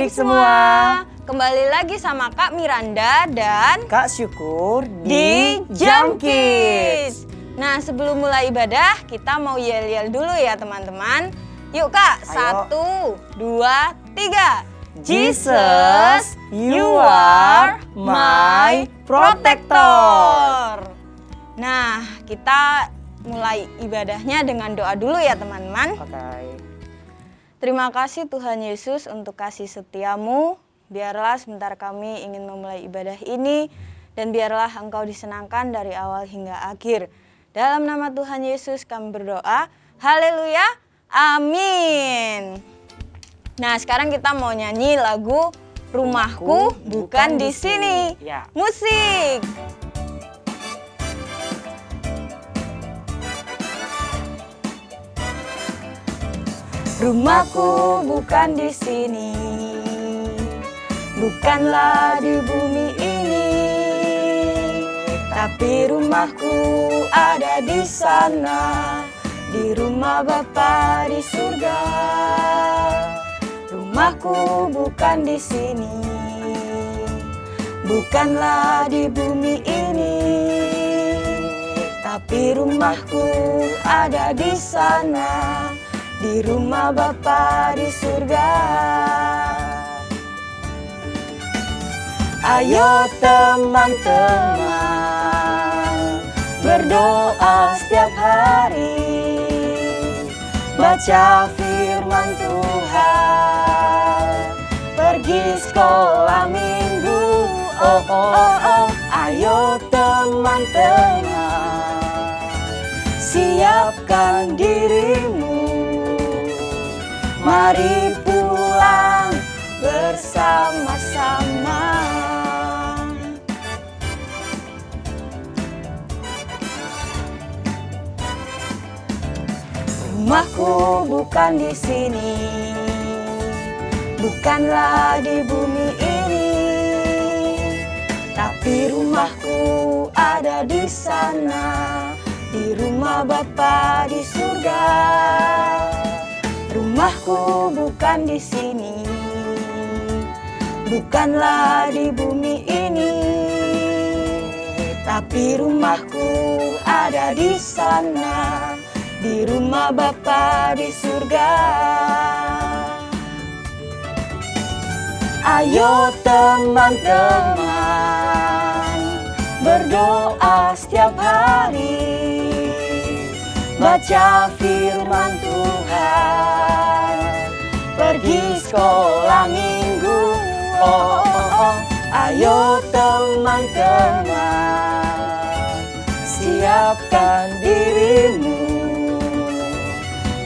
adik-adik semua. Kembali lagi sama Kak Miranda dan Kak Syukur di Jam Kids. Nah, sebelum mulai ibadah, kita mau yel-yel dulu ya teman-teman. Yuk Kak, Ayo. 1, 2, 3. Jesus, you are my protector. Nah, kita mulai ibadahnya dengan doa dulu ya teman-teman. Oke. Terima kasih Tuhan Yesus untuk kasih setiamu. Biarlah sebentar kami ingin memulai ibadah ini dan biarlah Engkau disenangkan dari awal hingga akhir. Dalam nama Tuhan Yesus kami berdoa. Haleluya. Amin. Nah, sekarang kita mau nyanyi lagu Rumahku Bukan di Sini. Ya. Musik. Rumahku bukan di sini, bukanlah di bumi ini, tapi rumahku ada di sana, di rumah Bapa di surga. Rumahku bukan di sini, bukanlah di bumi ini, tapi rumahku ada di sana, di rumah Bapa di surga. Ayo teman-teman, berdoa setiap hari, baca firman Tuhan, pergi sekolah minggu. Ayo teman-teman, siapkan dirimu, mari pulang bersama-sama. Rumahku bukan di sini, bukanlah di bumi ini, tapi rumahku ada di sana, di rumah Bapa di surga. Rumahku bukan di sini, bukanlah di bumi ini, tapi rumahku ada di sana, di rumah Bapa di surga. Ayo teman-teman, berdoa setiap hari, baca firman Tuhan, pergi sekolah minggu. Ayo teman-teman, siapkan dirimu,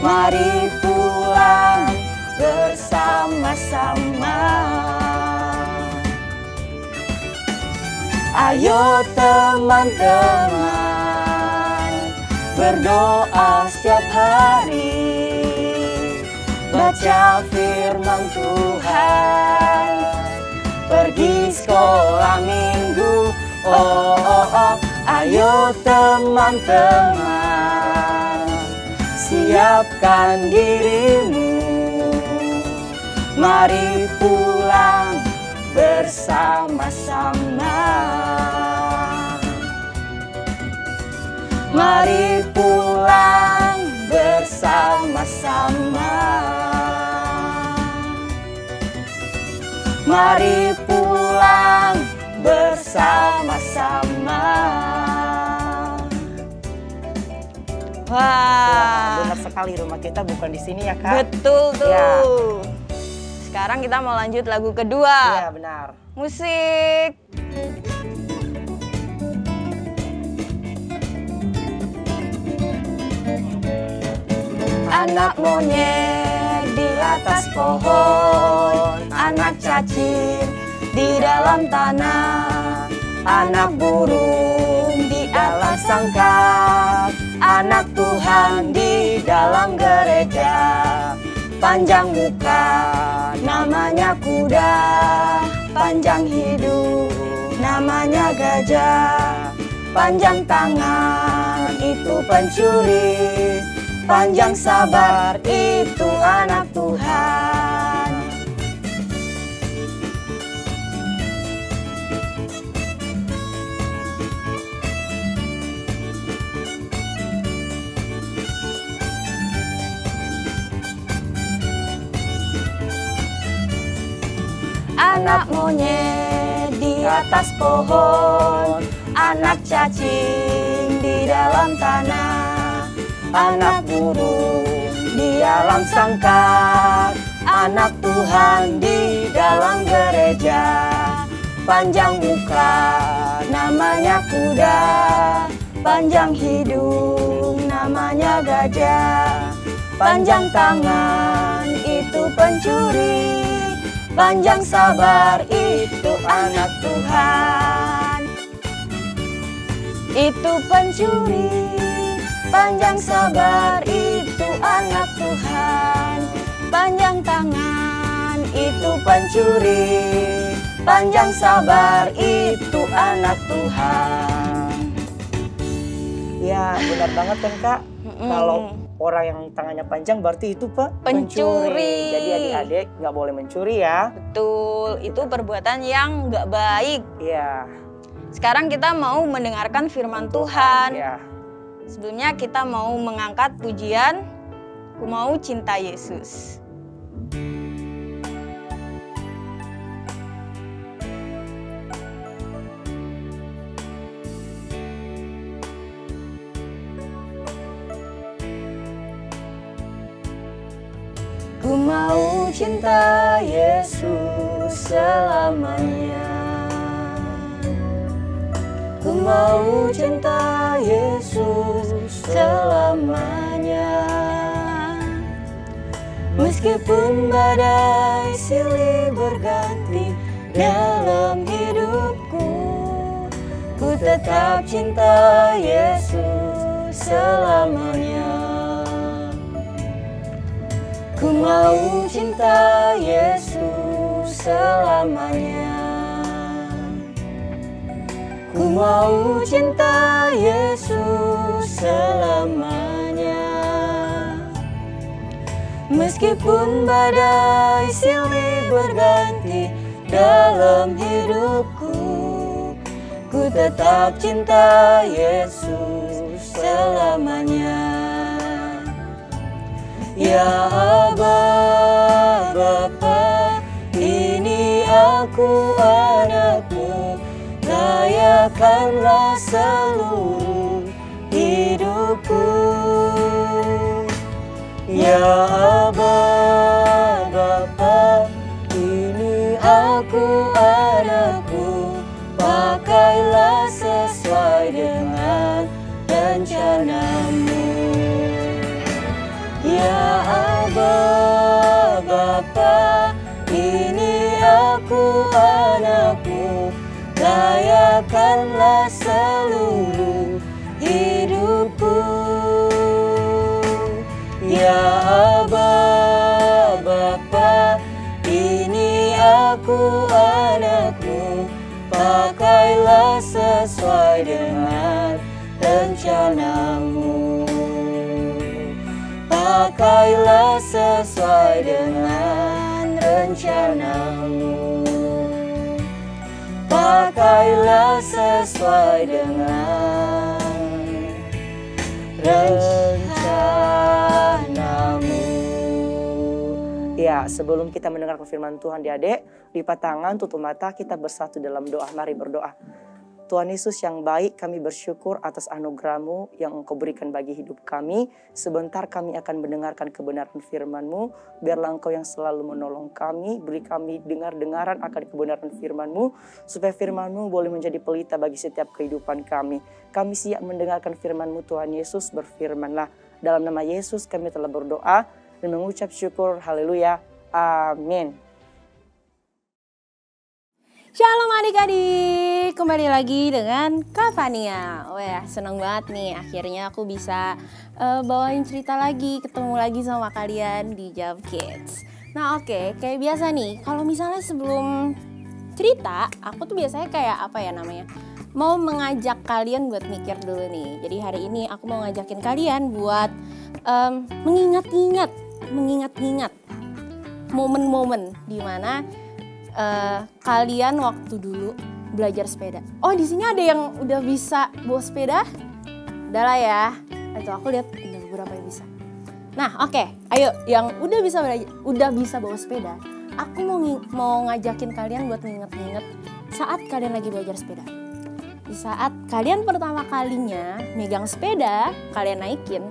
mari pulang bersama-sama. Ayo teman-teman, berdoa setiap hari, baca firman Tuhan, pergi sekolah minggu. Ayo teman-teman, siapkan dirimu, mari pulang bersama-sama. Mari pulang bersama-sama. Mari pulang bersama-sama. Wah, benar sekali, rumah kita bukan di sini ya Kak. Betul tuh. Ya. Sekarang kita mau lanjut lagu kedua. Iya benar. Musik. Anak monyet di atas pohon, anak cacing di dalam tanah, anak burung di atas sangkar, anak Tuhan di dalam gereja. Panjang muka namanya kuda, panjang hidung namanya gajah, panjang tangan itu pencuri, panjang sabar itu anak Tuhan. anak monyet di atas pohon, anak cacing di dalam tanah, anak burung di alam sangkar, anak Tuhan di dalam gereja. Panjang muka namanya kuda, panjang hidung namanya gajah, panjang tangan itu pencuri, panjang sabar itu anak Tuhan. Itu pencuri, panjang sabar itu anak Tuhan, panjang tangan itu pencuri, panjang sabar itu anak Tuhan. Ya benar banget kan Kak. Kalau orang yang tangannya panjang berarti itu pencuri. Jadi adik-adik nggak boleh mencuri ya. Betul, itu perbuatan yang nggak baik. Iya. Sekarang kita mau mendengarkan firman Tuhan. Ya. Sebelumnya kita mau mengangkat pujian Ku Mau Cinta Yesus. Ku mau cinta Yesus selamanya. Ku mau cinta Yesus selamanya. Meskipun badai silih berganti dalam hidupku, ku tetap cinta Yesus selamanya. Ku mau cinta Yesus selamanya. Ku mau cinta Yesus selamanya. Meskipun badai silih berganti dalam hidupku, ku tetap cinta Yesus selamanya. Ya Aba, Bapa, ini aku anakmu, layakanlah seluruh hidupku. Ya Aba, Bapa, ini aku anakmu, pakailah sesuai dengan rencanamu. Ya Aba, Bapa, ini aku anakmu, layakanlah seluruh hidupku. Ya Aba, Bapa, ini aku anakmu, pakailah sesuai dengan rencanamu. Pakailah sesuai dengan rencanamu. Pakailah sesuai dengan rencanamu. Ya, sebelum kita mendengar firman Tuhan adik, lipat tangan, tutup mata, kita bersatu dalam doa. Mari berdoa. Tuhan Yesus yang baik, kami bersyukur atas anugerah-Mu yang Engkau berikan bagi hidup kami. Sebentar kami akan mendengarkan kebenaran firman-Mu. Biarlah Engkau yang selalu menolong kami. Beri kami dengar-dengaran akan kebenaran firman-Mu. Supaya firman-Mu boleh menjadi pelita bagi setiap kehidupan kami. Kami siap mendengarkan firman-Mu Tuhan Yesus, berfirmanlah. Dalam nama Yesus kami telah berdoa dan mengucap syukur. Haleluya. Amin. Shalom adik-adik, kembali lagi dengan Kak Fania. Wah, seneng banget nih, akhirnya aku bisa bawain cerita lagi, ketemu lagi sama kalian di Jam Kids. Nah oke, kayak biasa nih, kalau misalnya sebelum cerita, aku tuh biasanya kayak apa ya namanya, mau mengajak kalian buat mikir dulu nih. Jadi hari ini aku mau ngajakin kalian buat mengingat-ingat momen-momen dimana kalian waktu dulu belajar sepeda. Oh, di sini ada yang udah bisa bawa sepeda? Udah lah ya. Itu aku lihat udah beberapa yang bisa. Nah, oke. Ayo yang udah bisa bawa sepeda, aku mau ngajakin kalian buat nginget-nginget saat kalian lagi belajar sepeda. Di saat kalian pertama kalinya megang sepeda, kalian naikin,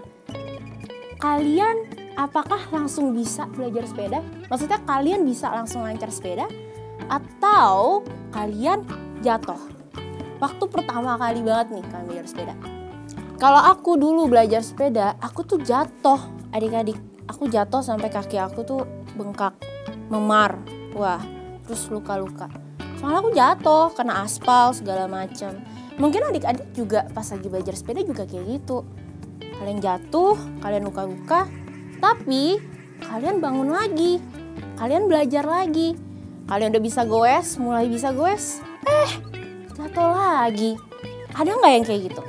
kalian apakah langsung bisa belajar sepeda? Maksudnya kalian bisa langsung lancar sepeda atau kalian jatuh? Waktu pertama kali banget nih kalian belajar sepeda. Kalau aku dulu belajar sepeda, aku tuh jatuh, adik-adik. Aku jatuh sampai kaki aku tuh bengkak, memar, wah, terus luka-luka. Soalnya aku jatuh, kena aspal segala macam. Mungkin adik-adik juga pas lagi belajar sepeda juga kayak gitu. Kalian jatuh, kalian luka-luka, tapi kalian bangun lagi, kalian belajar lagi. Kalian udah bisa goes, mulai bisa goes, jatuh lagi. Ada nggak yang kayak gitu?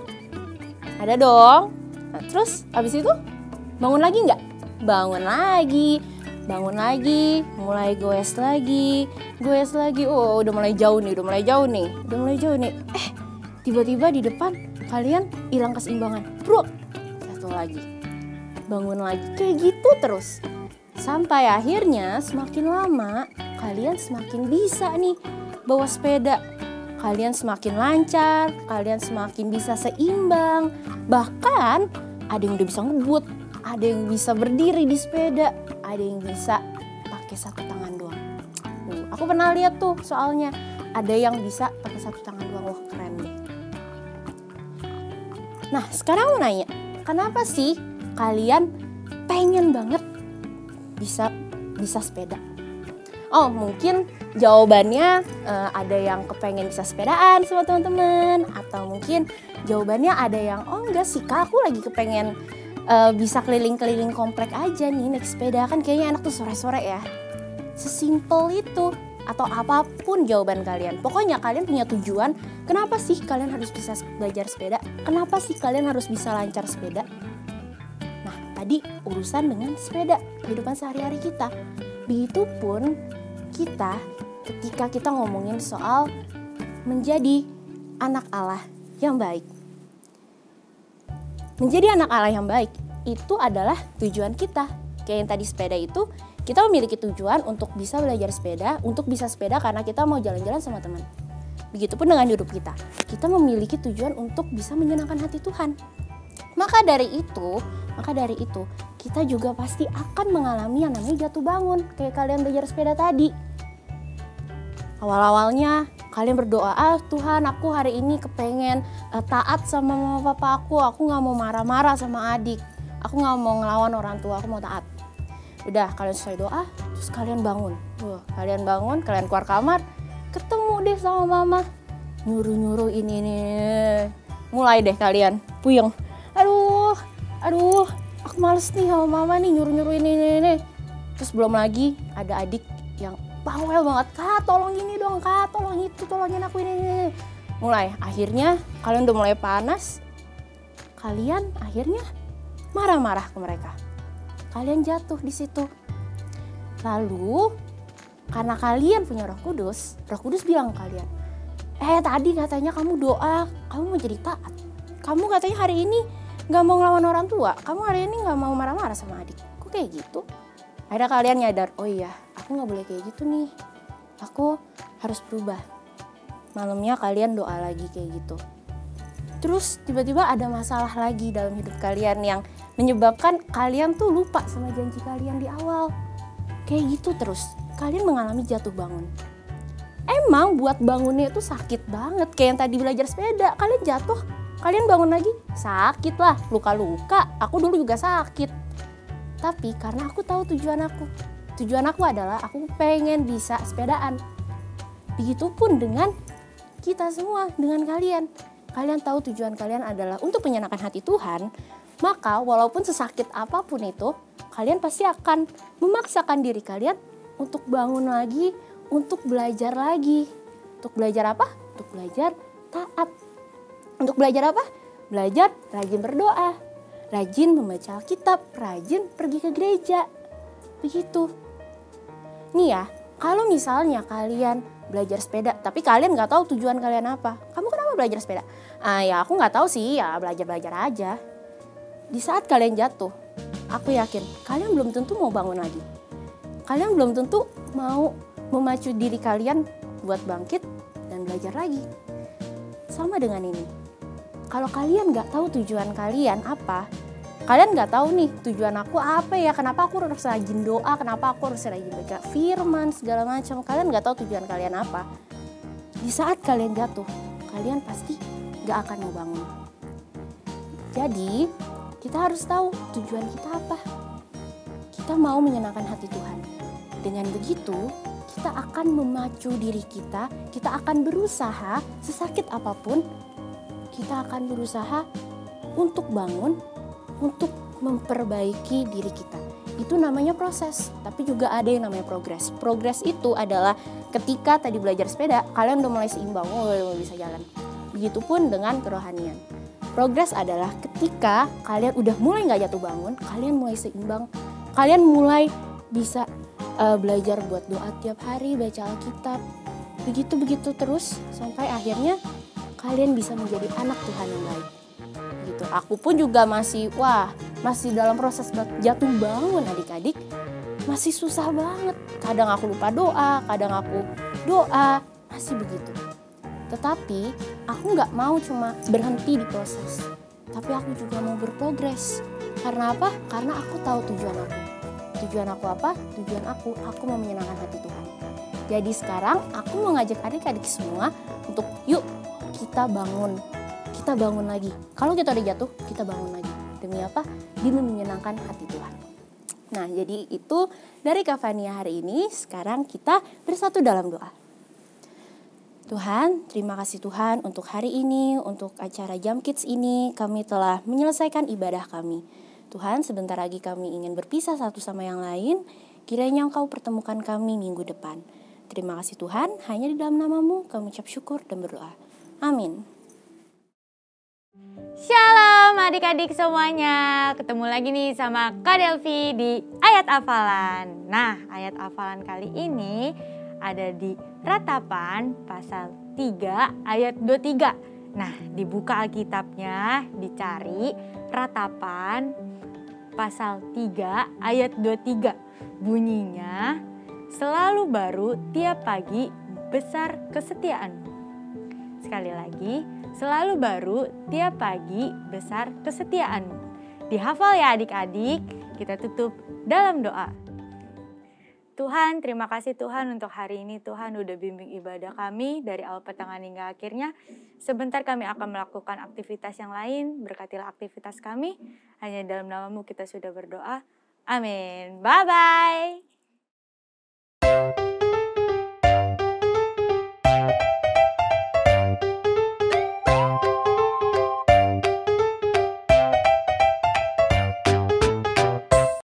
Ada dong. Nah, terus abis itu bangun lagi nggak? Bangun lagi, mulai goes lagi. Oh, udah mulai jauh nih. Tiba-tiba di depan kalian hilang keseimbangan. Bro, jatuh lagi. Bangun lagi, kayak gitu terus. Sampai akhirnya semakin lama kalian semakin bisa nih bawa sepeda. Kalian semakin lancar, kalian semakin bisa seimbang. Bahkan ada yang udah bisa ngebut, ada yang bisa berdiri di sepeda, ada yang bisa pakai satu tangan doang. Aku pernah lihat tuh soalnya ada yang bisa pakai satu tangan doang. Wah, keren deh. Nah, sekarang mau nanya, kenapa sih kalian pengen banget bisa sepeda? Oh, mungkin jawabannya ada yang kepengen bisa sepedaan sama teman-teman, atau mungkin jawabannya ada yang enggak sih Kak, aku lagi kepengen bisa keliling-keliling komplek aja nih naik sepeda, kan kayaknya enak tuh sore-sore ya. Sesimpel itu, atau apapun jawaban kalian. Pokoknya kalian punya tujuan, kenapa sih kalian harus bisa belajar sepeda? Kenapa sih kalian harus bisa lancar sepeda? Nah, tadi urusan dengan sepeda, kehidupan sehari-hari kita. Begitupun kita ketika kita ngomongin soal menjadi anak Allah yang baik. Menjadi anak Allah yang baik itu adalah tujuan kita. Kayak yang tadi sepeda itu, kita memiliki tujuan untuk bisa belajar sepeda, untuk bisa sepeda karena kita mau jalan-jalan sama teman. Begitupun dengan hidup kita. Kita memiliki tujuan untuk bisa menyenangkan hati Tuhan. Maka dari itu, kita juga pasti akan mengalami yang namanya jatuh bangun. Kayak kalian belajar sepeda tadi. Awal-awalnya kalian berdoa, Tuhan aku hari ini kepengen taat sama mama papa aku gak mau marah-marah sama adik, aku gak mau ngelawan orang tua, aku mau taat. Udah, kalian selesai doa, terus kalian bangun. Kalian keluar kamar, ketemu deh sama mama, nyuruh-nyuruh ini. Mulai deh kalian puyeng. Aduh, aku males nih sama mama nih nyuruh-nyuruh ini. Terus belum lagi ada adik yang bawel banget, Kak tolong ini dong, Kak tolong itu, tolongin aku ini. Mulai, akhirnya kalian udah mulai panas, kalian akhirnya marah-marah ke mereka. Kalian jatuh di situ. Lalu, karena kalian punya Roh Kudus bilang ke kalian, tadi katanya kamu doa, kamu mau jadi taat. Kamu katanya hari ini gak mau ngelawan orang tua, kamu hari ini gak mau marah-marah sama adik. Kok kayak gitu? Akhirnya kalian nyadar, oh iya, aku gak boleh kayak gitu nih. Aku harus berubah. Malamnya kalian doa lagi kayak gitu. Terus tiba-tiba ada masalah lagi dalam hidup kalian yang menyebabkan kalian tuh lupa sama janji kalian di awal. Kayak gitu terus, kalian mengalami jatuh bangun. Emang buat bangunnya itu sakit banget. Kayak yang tadi belajar sepeda, kalian jatuh, kalian bangun lagi, sakit lah, luka-luka. Aku dulu juga sakit. Tapi karena aku tahu tujuan aku adalah aku pengen bisa sepedaan. Begitupun dengan kita semua, dengan kalian. Kalian tahu tujuan kalian adalah untuk menyenangkan hati Tuhan, maka walaupun sesakit apapun itu, kalian pasti akan memaksakan diri kalian untuk bangun lagi, untuk belajar lagi. Untuk belajar apa? Untuk belajar taat. Untuk belajar apa? Belajar rajin berdoa, rajin membaca Alkitab, rajin pergi ke gereja. Begitu. Nih ya, kalau misalnya kalian belajar sepeda, tapi kalian nggak tahu tujuan kalian apa. Kamu kenapa belajar sepeda? Ya aku nggak tahu sih, ya belajar aja. Di saat kalian jatuh, aku yakin kalian belum tentu mau bangun lagi. kalian belum tentu mau memacu diri kalian buat bangkit dan belajar lagi. Sama dengan ini, kalau kalian nggak tahu tujuan kalian apa, kalian nggak tahu nih tujuan aku apa ya, kenapa aku harus rajin doa, kenapa aku harus rajin baca firman, segala macam. Kalian nggak tahu tujuan kalian apa. Di saat kalian jatuh, kalian pasti nggak akan mau bangun. Jadi, kita harus tahu tujuan kita apa. Kita mau menyenangkan hati Tuhan. Dengan begitu, kita akan memacu diri kita akan berusaha sesakit apapun, kita akan berusaha untuk bangun, untuk memperbaiki diri kita. Itu namanya proses, tapi juga ada yang namanya progres. Progres itu adalah ketika tadi belajar sepeda, kalian udah mulai seimbang, udah bisa jalan. Begitupun dengan kerohanian. Progres adalah ketika kalian udah mulai gak jatuh bangun, kalian mulai seimbang, kalian mulai bisa belajar buat doa tiap hari, baca Alkitab, begitu terus sampai akhirnya kalian bisa menjadi anak Tuhan yang baik. Gitu. Aku pun juga masih dalam proses jatuh bangun adik-adik, masih susah banget. Kadang aku lupa doa, kadang aku doa, masih begitu. Tetapi aku nggak mau cuma berhenti di proses, tapi aku juga mau berprogres. Karena apa? Karena aku tahu tujuan aku. Tujuan aku apa? Tujuan aku mau menyenangkan hati Tuhan. Jadi sekarang aku mau ngajak adik-adik semua untuk yuk kita bangun lagi. Kalau kita udah jatuh, kita bangun lagi. Demi apa? Demi menyenangkan hati Tuhan. Nah, jadi itu dari Kak Fania hari ini. Sekarang kita bersatu dalam doa. Tuhan, terima kasih Tuhan untuk hari ini, untuk acara Jam Kids ini, kami telah menyelesaikan ibadah kami. Tuhan, sebentar lagi kami ingin berpisah satu sama yang lain, kiranya Engkau pertemukan kami minggu depan. Terima kasih Tuhan, hanya di dalam nama-Mu kami ucap syukur dan berdoa. Amin. Shalom adik-adik semuanya, ketemu lagi nih sama Kak Delvi di Ayat Hafalan. Nah, ayat hafalan kali ini ada di Ratapan pasal 3 ayat 23. Nah, dibuka Alkitabnya, dicari Ratapan pasal 3 ayat 23. Bunyinya, selalu baru tiap pagi besar kesetiaanmu. Sekali lagi, selalu baru tiap pagi besar kesetiaanmu. Dihafal ya adik-adik, kita tutup dalam doa. Tuhan, terima kasih Tuhan untuk hari ini. Tuhan udah bimbing ibadah kami dari awal pertengahan hingga akhirnya. Sebentar kami akan melakukan aktivitas yang lain. Berkatilah aktivitas kami. Hanya dalam nama-Mu kita sudah berdoa. Amin. Bye-bye.